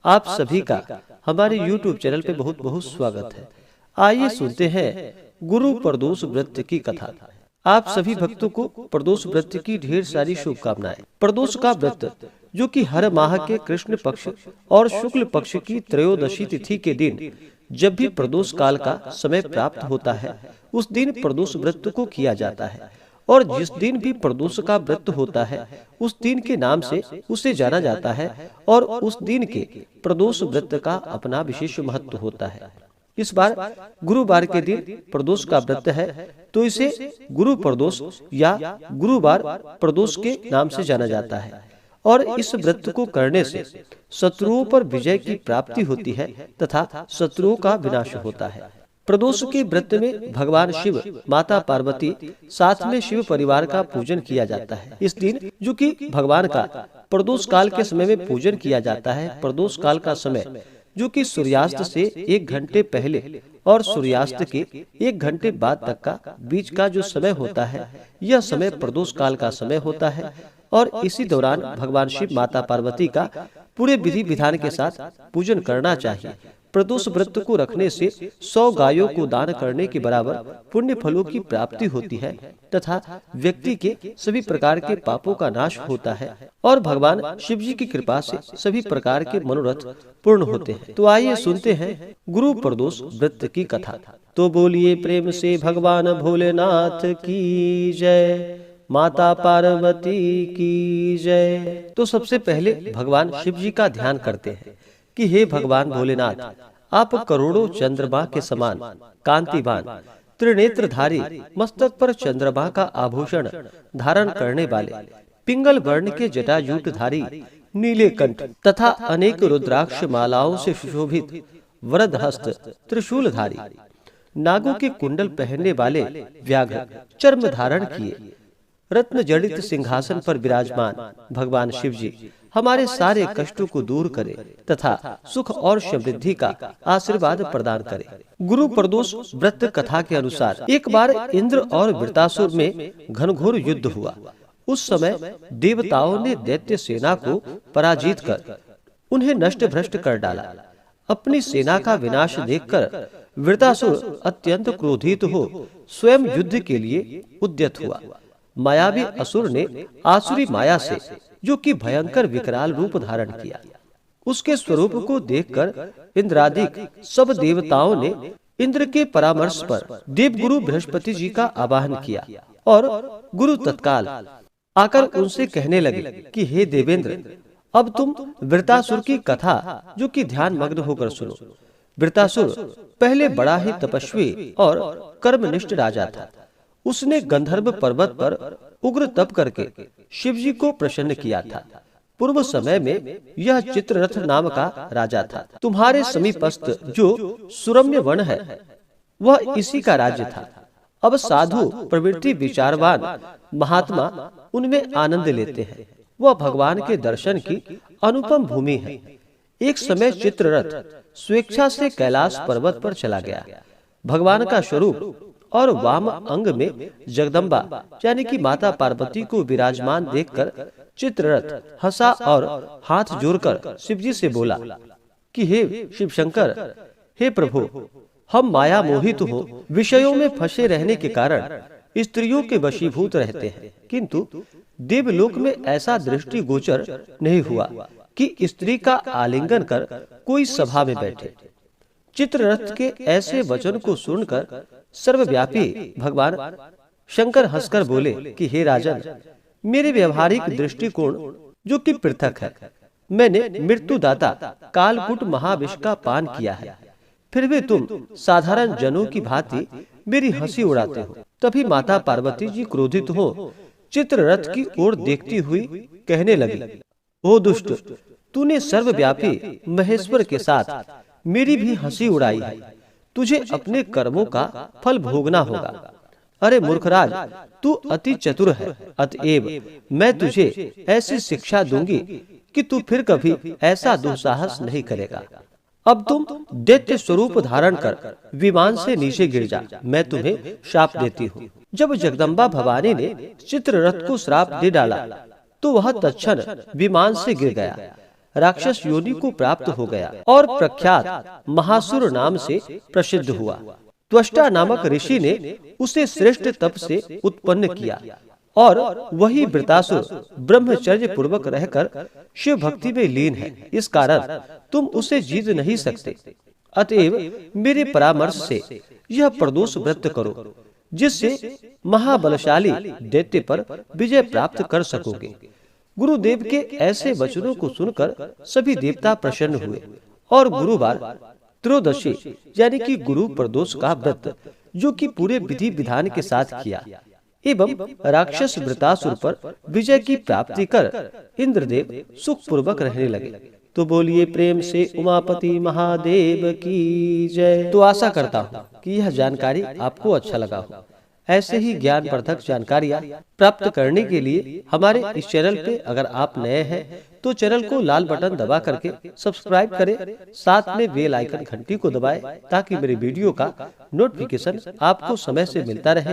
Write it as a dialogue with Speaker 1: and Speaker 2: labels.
Speaker 1: आप सभी का हमारे YouTube चैनल पे बहुत बहुत स्वागत है। आइए सुनते हैं गुरु प्रदोष व्रत की कथा। आप सभी भक्तों को प्रदोष व्रत की ढेर सारी शुभकामनाएं। प्रदोष का व्रत जो कि हर माह के कृष्ण पक्ष और शुक्ल पक्ष की त्रयोदशी तिथि के दिन जब भी प्रदोष काल का समय प्राप्त होता है, उस दिन प्रदोष व्रत को किया जाता है। और जिस दिन भी प्रदोष का व्रत होता है, उस दिन के नाम से उसे जाना जाता है और उस दिन के प्रदोष व्रत का अपना विशेष महत्व होता है। इस बार गुरुवार के दिन प्रदोष का व्रत है, तो इसे गुरु प्रदोष या गुरुवार प्रदोष के नाम से जाना जाता है। और इस व्रत को करने से शत्रुओं पर विजय की प्राप्ति होती है तथा शत्रुओं का विनाश होता है। प्रदोष के व्रत में भगवान शिव, माता पार्वती, साथ में शिव परिवार का पूजन किया जाता है। इस दिन जो कि भगवान का प्रदोष काल के समय में पूजन किया जाता है। प्रदोष काल का समय जो कि सूर्यास्त से 1 घंटे पहले और सूर्यास्त के 1 घंटे बाद तक का बीच का जो समय होता है, यह समय प्रदोष काल का समय होता है। और इसी दौरान भगवान शिव, माता पार्वती का पूरे विधि विधान के साथ पूजन करना चाहिए। प्रदोष व्रत को रखने से 100 गायों को दान करने के बराबर पुण्य फलों की प्राप्ति होती है तथा व्यक्ति के सभी प्रकार के पापों का नाश होता है और भगवान शिव जी की कृपा से सभी प्रकार के मनोरथ पूर्ण होते हैं। तो आइए सुनते हैं गुरु प्रदोष व्रत की कथा। तो बोलिए प्रेम से भगवान भोलेनाथ की जय, माता पार्वती की जय। तो सबसे पहले भगवान शिव जी का ध्यान करते हैं कि हे भगवान भोलेनाथ, आप करोड़ों चंद्रमा के समान कांतिवान, त्रिनेत्रधारी, मस्तक पर चंद्रमा का आभूषण धारण करने वाले, पिंगल वर्ण के जटाजूटधारी, नीले कंठ तथा अनेक रुद्राक्ष मालाओं से सुशोभित, वरदहस्त, त्रिशूलधारी, नागों के कुंडल पहनने वाले, व्याघ्र चर्म धारण किए, रत्न जड़ित सिंहासन पर विराजमान भगवान शिव जी हमारे सारे कष्टों को दूर करे तथा सुख और समृद्धि का आशीर्वाद प्रदान करे। गुरु प्रदोष व्रत कथा के अनुसार एक बार इंद्र और वृत्रासुर में घनघोर युद्ध हुआ। उस समय देवताओं ने दैत्य सेना को पराजित कर उन्हें नष्ट भ्रष्ट कर डाला। अपनी सेना का विनाश देखकर वृत्रासुर अत्यंत क्रोधित हो स्वयं युद्ध के लिए उद्यत हुआ। मायावी असुर ने आसुरी माया से जो कि भयंकर विकराल रूप धारण किया। उसके स्वरूप को देखकर इंद्रादिक सब देवताओं ने इंद्र के परामर्श पर देवगुरु बृहस्पति जी का आवाहन किया और गुरु तत्काल आकर उनसे कहने लगे कि हे देवेंद्र, अब तुम वृत्रासुर की कथा जो कि ध्यान मग्न होकर सुनो। वृत्रासुर पहले बड़ा ही तपस्वी और कर्मनिष्ठ राजा था। उसने गंधर्व पर्वत पर उग्र तप करके शिव जी को प्रसन्न किया था। पूर्व समय में यह चित्ररथ नाम का राजा था। तुम्हारे समीपस्थ जो सुरम्य वन है, वह इसी का राज्य था। अब साधु, प्रवृत्ति, विचारवान महात्मा उनमें आनंद लेते हैं। वह भगवान के दर्शन की अनुपम भूमि है। एक समय चित्ररथ स्वेच्छा से कैलाश पर्वत पर चला गया। भगवान का स्वरूप और वाम अंग में जगदम्बा यानी कि माता पार्वती को विराजमान देखकर चित्ररथ हंसा और हाथ जोड़कर शिव जी से बोला कि हे शिव शंकर, हे प्रभु, हम माया मोहित हो विषयों में फंसे रहने के कारण स्त्रियों के वशीभूत रहते हैं, किंतु देवलोक में ऐसा दृष्टि गोचर नहीं हुआ कि स्त्री का आलिंगन कर कोई सभा में बैठे। चित्ररथ के ऐसे वचन को सुनकर सर्वव्यापी भगवान शंकर हंसकर बोले कि हे राजन, मेरे व्यवहारिक दृष्टिकोण जो कि पृथक है। मैंने मृत्युदाता कालकूट महाविष का पान किया है, फिर भी तुम साधारण जनों की भांति मेरी हंसी उड़ाते हो। तभी माता पार्वती जी क्रोधित हो चित्ररथ की ओर देखती हुई कहने लगी, ओ दुष्ट, तूने सर्वव्यापी महेश्वर के साथ मेरी भी हंसी उड़ाई है। तुझे अपने कर्मों का फल भोगना होगा। अरे मूर्खराज, तू अति चतुर है, अतएव मैं तुझे ऐसी शिक्षा दूंगी कि तू फिर कभी ऐसा दुस्साहस नहीं करेगा। अब तुम दैत्य स्वरूप धारण कर विमान से नीचे गिर जा, मैं तुम्हें श्राप देती हूँ। जब जगदम्बा भवानी ने चित्ररथ को श्राप दे डाला तो वह तत्क्षण विमान से गिर गया। राक्षस योनि को प्राप्त हो गया और प्रख्यात महासुर नाम से प्रसिद्ध हुआ। त्वष्टा नामक ऋषि ने उसे श्रेष्ठ तप से उत्पन्न किया और वही वृतासुर ब्रह्मचर्य पूर्वक रहकर शिव भक्ति में लीन है। इस कारण तुम उसे जीत नहीं सकते। अतएव मेरे परामर्श से यह प्रदोष व्रत करो, जिससे महाबलशाली दैत्य पर विजय प्राप्त कर सकोगे। गुरुदेव के ऐसे वचनों को सुनकर सभी देवता प्रसन्न हुए और गुरुवार त्रयोदशी यानी कि गुरु प्रदोष का व्रत, जो कि पूरे विधि विधान के साथ किया एवं राक्षस वृतासुर पर विजय की प्राप्ति कर इंद्रदेव सुख पूर्वक रहने लगे। तो बोलिए प्रेम से उमापति महादेव की जय। तो आशा करता हूँ कि यह जानकारी आपको अच्छा लगा हो। ऐसे ही ज्ञानवर्धक जानकारियाँ प्राप्त करने के लिए हमारे इस चैनल पे अगर आप नए हैं तो चैनल को लाल बटन दबा करके सब्सक्राइब करें, साथ में बेल आइकन घंटी को दबाएं ताकि मेरे वीडियो का नोटिफिकेशन आपको समय से मिलता रहे।